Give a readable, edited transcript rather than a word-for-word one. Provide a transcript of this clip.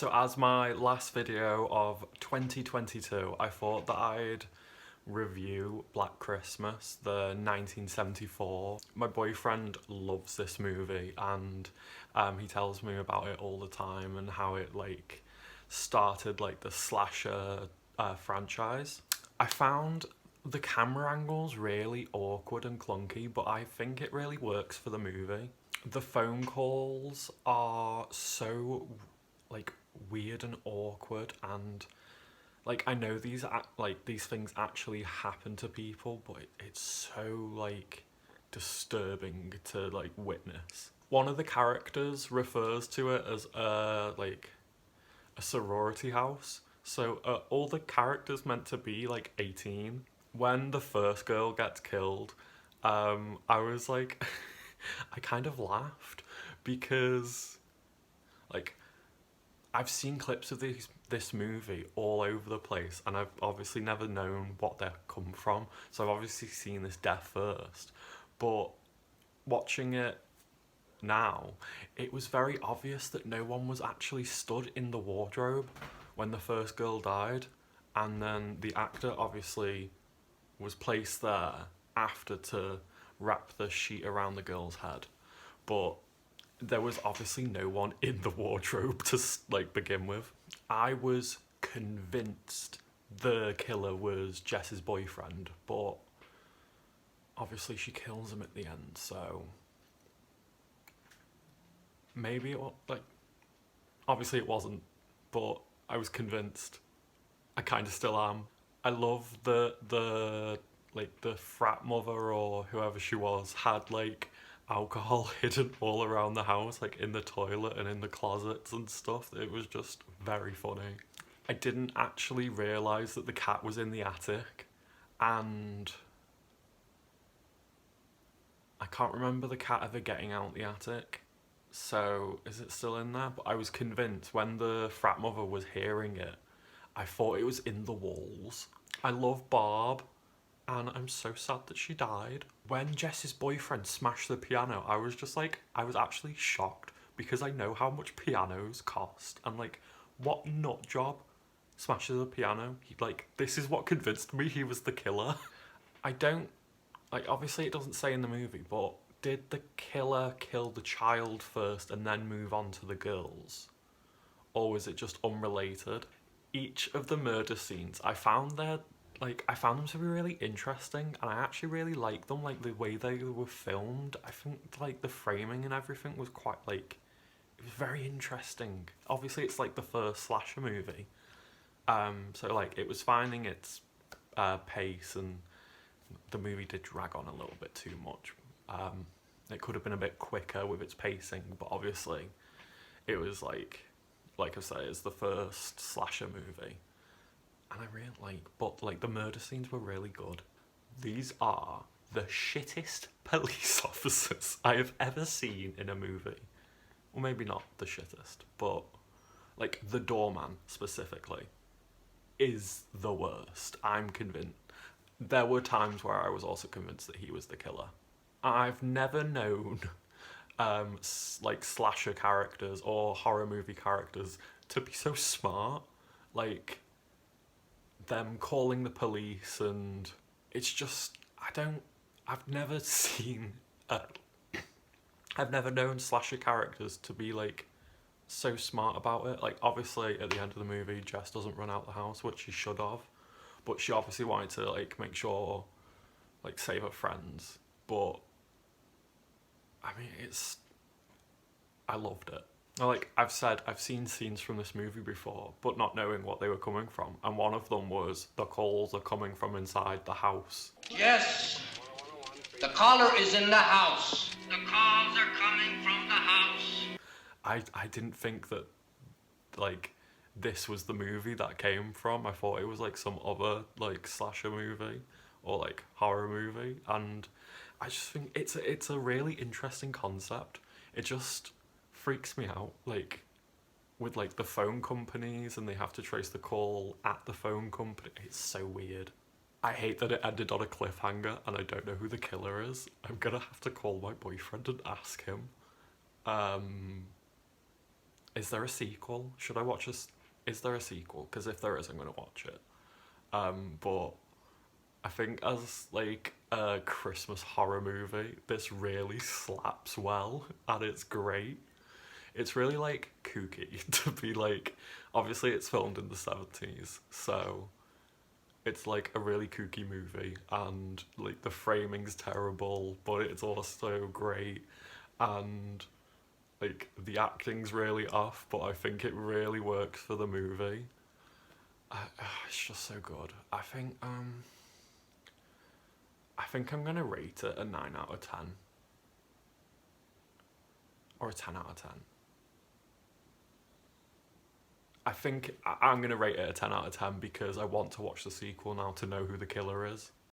So as my last video of 2022, I thought that I'd review Black Christmas, the 1974. My boyfriend loves this movie and he tells me about it all the time and how it like started like the slasher franchise. I found the camera angles really awkward and clunky, but I think it really works for the movie. The phone calls are so like weird and awkward, and like I know these things actually happen to people, but it's so like disturbing to like witness. One of the characters refers to it as a sorority house, so all the characters meant to be like 18. When the first girl gets killed, I was like I kind of laughed because like I've seen clips of this movie all over the place, and I've obviously never known what they come from. So I've obviously seen this death first, but watching it now, it was very obvious that no one was actually stood in the wardrobe when the first girl died, and then the actor obviously was placed there after to wrap the sheet around the girl's head, but there was obviously no one in the wardrobe to like begin with. I was convinced the killer was Jess's boyfriend, but obviously she kills him at the end, so maybe it was like, obviously it wasn't, but I was convinced. I kind of still am. I love the frat mother or whoever she was had like alcohol hidden all around the house, like in the toilet and in the closets and stuff. It was just very funny. I didn't actually realise that the cat was in the attic, and I can't remember the cat ever getting out the attic, so is it still in there? But I was convinced when the frat mother was hearing it, I thought it was in the walls. I love Barb, and I'm so sad that she died. When Jess's boyfriend smashed the piano, I was just like, I was actually shocked because I know how much pianos cost, and like, what nut job smashes a piano? This is what convinced me he was the killer. I don't, like, obviously it doesn't say in the movie, but did the killer kill the child first and then move on to the girls? Or was it just unrelated? Each of the murder scenes, I found them to be really interesting, and I actually really liked them, like the way they were filmed. I think like the framing and everything was quite like, it was very interesting. Obviously it's like the first slasher movie, so like it was finding its pace, and the movie did drag on a little bit too much. It could have been a bit quicker with its pacing, but obviously it was like I say, it's the first slasher movie. And I really but the murder scenes were really good. These are the shittest police officers I have ever seen in a movie. Well, maybe not the shittest, but like the doorman specifically is the worst. I'm convinced. There were times where I was also convinced that he was the killer. I've never known slasher characters or horror movie characters to be so smart. Like them calling the police, and it's just, I've never seen I've never known slasher characters to be like so smart about it. Like obviously at the end of the movie Jess doesn't run out the house, which she should have, but she obviously wanted to like make sure, like, save her friends. But I mean, I loved it. Like I've said, I've seen scenes from this movie before, but not knowing what they were coming from. And one of them was the calls are coming from inside the house. Yes, the caller is in the house. The calls are coming from the house. I didn't think that like this was the movie that came from. I thought it was like some other like slasher movie or like horror movie, and I just think it's a really interesting concept. It just freaks me out, like with like the phone companies, and they have to trace the call at the phone company. It's so weird. I hate that it ended on a cliffhanger and I don't know who the killer is. I'm gonna have to call my boyfriend and ask him. Is there a sequel? Should I watch this? Is there a sequel? Because if there is, I'm gonna watch it. But I think as like a Christmas horror movie, this really slaps well, and it's great. It's really like kooky to be like. Obviously, it's filmed in the 70s, so it's like a really kooky movie, and like the framing's terrible, but it's also great, and like the acting's really off, but I think it really works for the movie. It's just so good. I think I'm gonna rate it a 9 out of 10 or a 10 out of 10. I think I'm gonna rate it a 10 out of 10 because I want to watch the sequel now to know who the killer is.